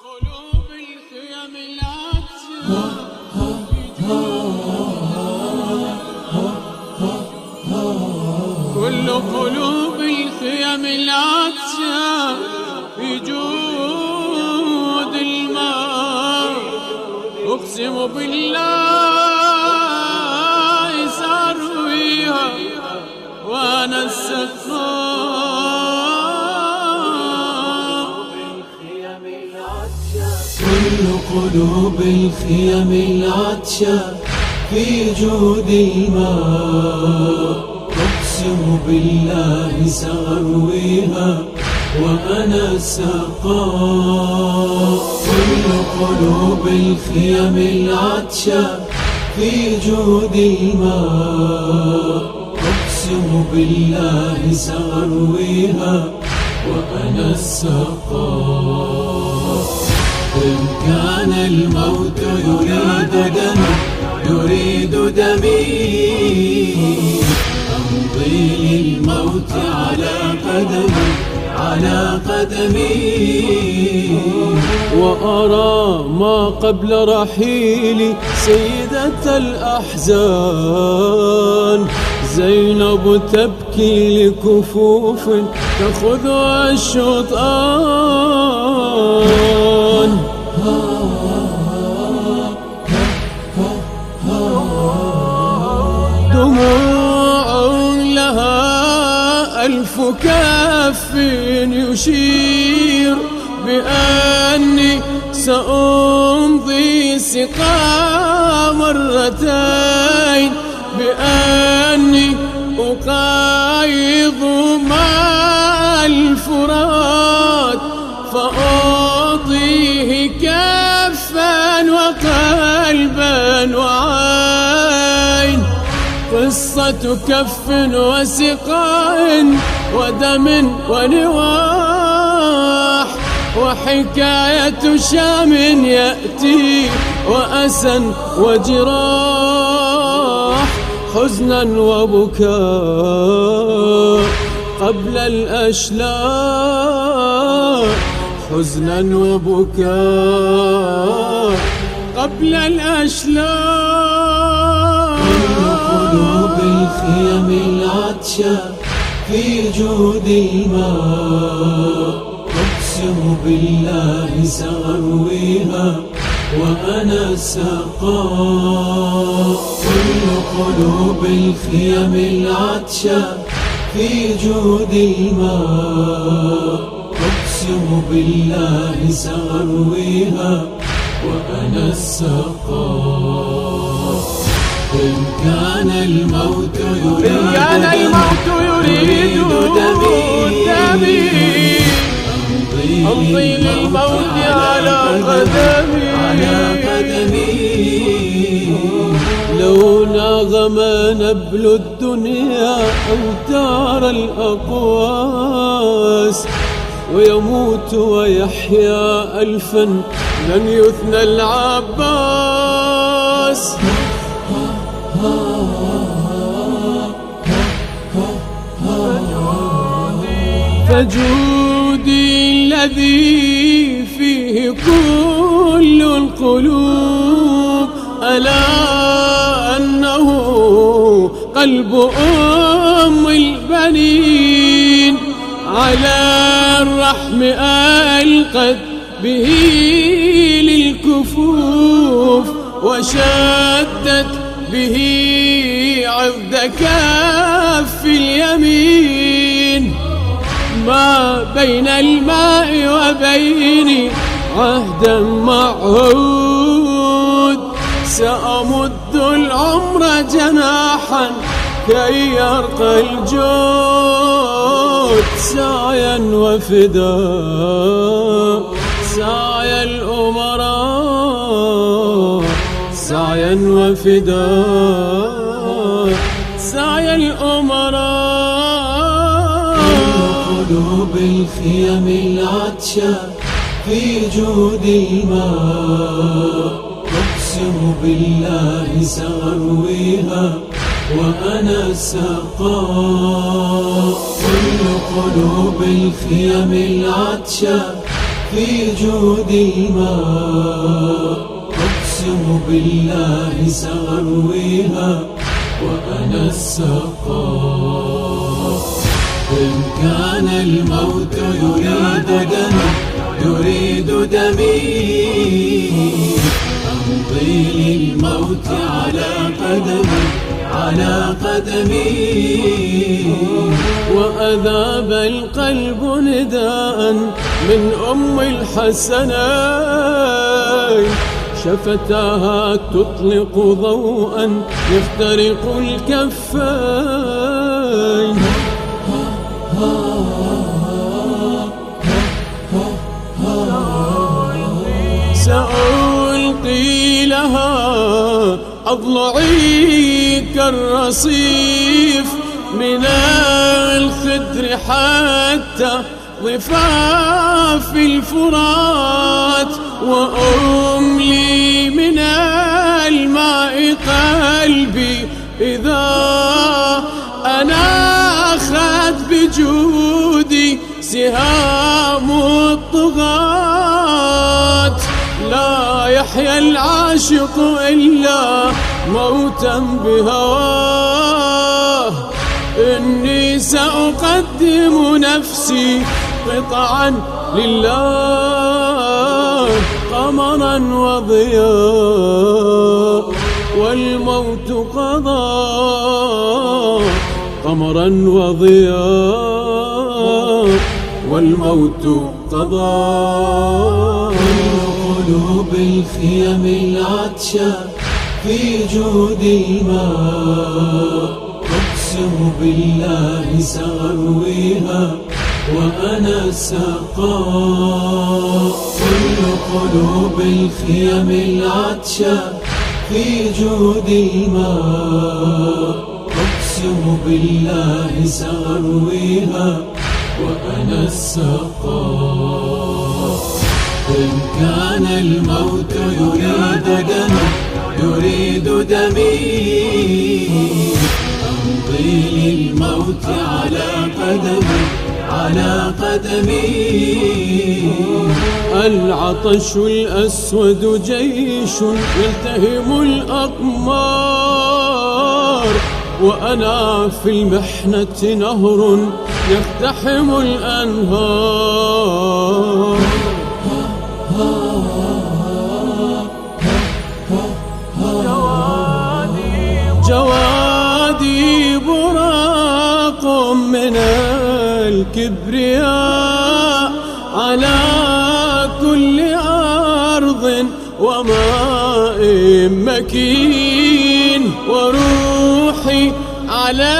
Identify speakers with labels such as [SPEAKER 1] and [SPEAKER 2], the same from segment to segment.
[SPEAKER 1] قلوب الخيم كل قلوب الخيم العطشة في جود الماء، أقسم بالله سأرويها وأنا السقاء.
[SPEAKER 2] كل قلوب الخيم العطشة في جود الماء، أقسم بالله سأرويها وأنا السقاء. كل قلوب الخيم العطشة في جود الماء، أقسم بالله سأرويها وأنا السقاء. إن كان الموت يريد دمي، أمضي للموت على قدمي،
[SPEAKER 3] وأرى ما قبل رحيلي سيدة الأحزان، زينب تبكي لكفوف تأخذها الشطآن. دموع لها ألف كف يشير بأني سأمضي سقا مرتين، بأني أقايض مع الفرات فأعطيه كفا وقلبا وعين. قصة كف وسقاء ودم ونواح، وحكاية شام يأتي وأسى وجراح، حزنا وبكاء قبل الأشلاء، حزنا وبكاء قبل الأشلاء.
[SPEAKER 2] كل قلوب الخيم العطشة في جود الماء، أقسم بالله سأرويها وأنا السقاء. كل قلوب الخيم العطشة في جود الماء، أقسم بالله سأرويها وأنا السقاء. إن كان الموت يريد دمي،
[SPEAKER 3] أمضي للموت على قدمي. لو ناغم نبل الدنيا أوتار الأقواس، ويموت ويحيا ألفا من يثنى العباس. فجودي الذي فيه كل القلوب، ألا أنه قلب أم البنين، على الرحم ألقت به للكفوف، وشدت به عضد كف اليمين. ما بين الماء وبيني عهدا معهود، سأمد العمر جناحا كي يرقى الجود، سعيا وفداء سعي الأمراء، سعيا وفداء سعي الأمراء.
[SPEAKER 2] قلوب الخيم العطشة في جود الماء، أقسم بالله سأرويها وأنا السقاء. كل قلوب الخيم العطشة في جود الماء، أقسم بالله سأرويها وأنا السقاء. إن كان الموت يريد دمي، أمضي للموت على قدمي.
[SPEAKER 3] وأذاب القلب نداء من أم الحسنين، شفتاها تطلق ضوءا يخترق الكفين. سألقي لها أضلعي كالرصيف، من الخدر حتى ضفاف الفرات، وأملي من الماء قلبي إذا أناخت بجودي سهام الطغاة. لا يحيا العاشق إلا موتا بهواه، إني سأقدم نفسي قطعا لله، قمرا وضياء والموت قضاء، قمرا وضياء والموت قضاء.
[SPEAKER 2] قلوب الخيم العطشة في جود الماء، أقسم بالله سأرويها وأنا السقاء. كل قلوب الخيم العطشة في جود الماء، أقسم بالله سأرويها وأنا السقاء. إن كان الموت يريد دمي، أمضي للموت على قدمي.
[SPEAKER 3] العطش الأسود جيش يلتهم الأقمار، وأنا في المحنة نهر يقتحم الأنهار. جوادي براق من الكبرياء على كل أرض وماء مكين، وروحي على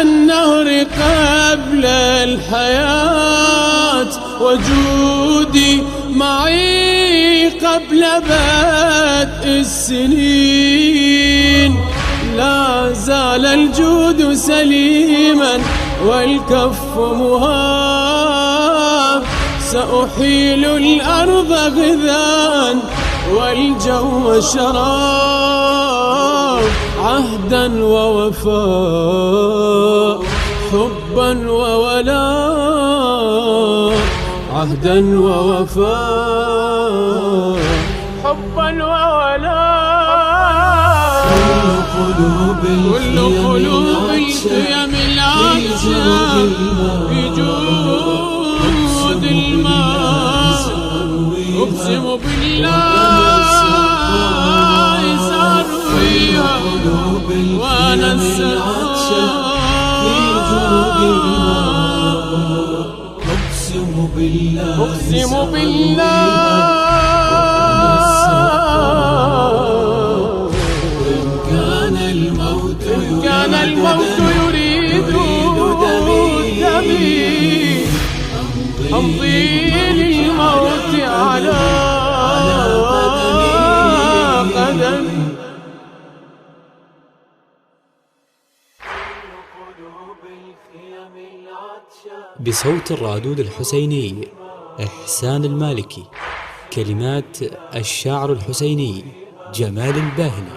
[SPEAKER 3] النهر قبل الحياة، وجودي معي قبل بدء السنين. لا زال الجود سليما والكف مهاب، سأحيل الأرض غذاء والجو شراب، عهدا ووفاء حبا وولاء، عهدا ووفاء حبا وولاء.
[SPEAKER 1] كل قلوب الخيم العطشة في جود الماء، أقسم بالله سأرويها وأنا السقاء.
[SPEAKER 2] أقسم بالله
[SPEAKER 1] كان الموت يريد دمي، أمضي للموت على قدمي.
[SPEAKER 4] بصوت الرادود الحسيني إحسان المالكي، كلمات الشاعر الحسيني جمال الباهلي،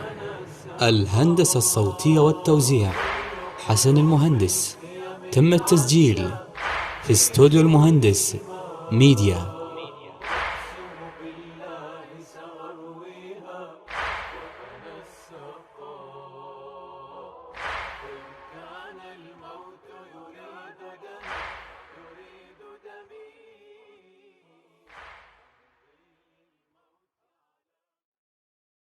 [SPEAKER 4] الهندسة الصوتية والتوزيع حسن المهندس. تم التسجيل في استوديو المهندس ميديا.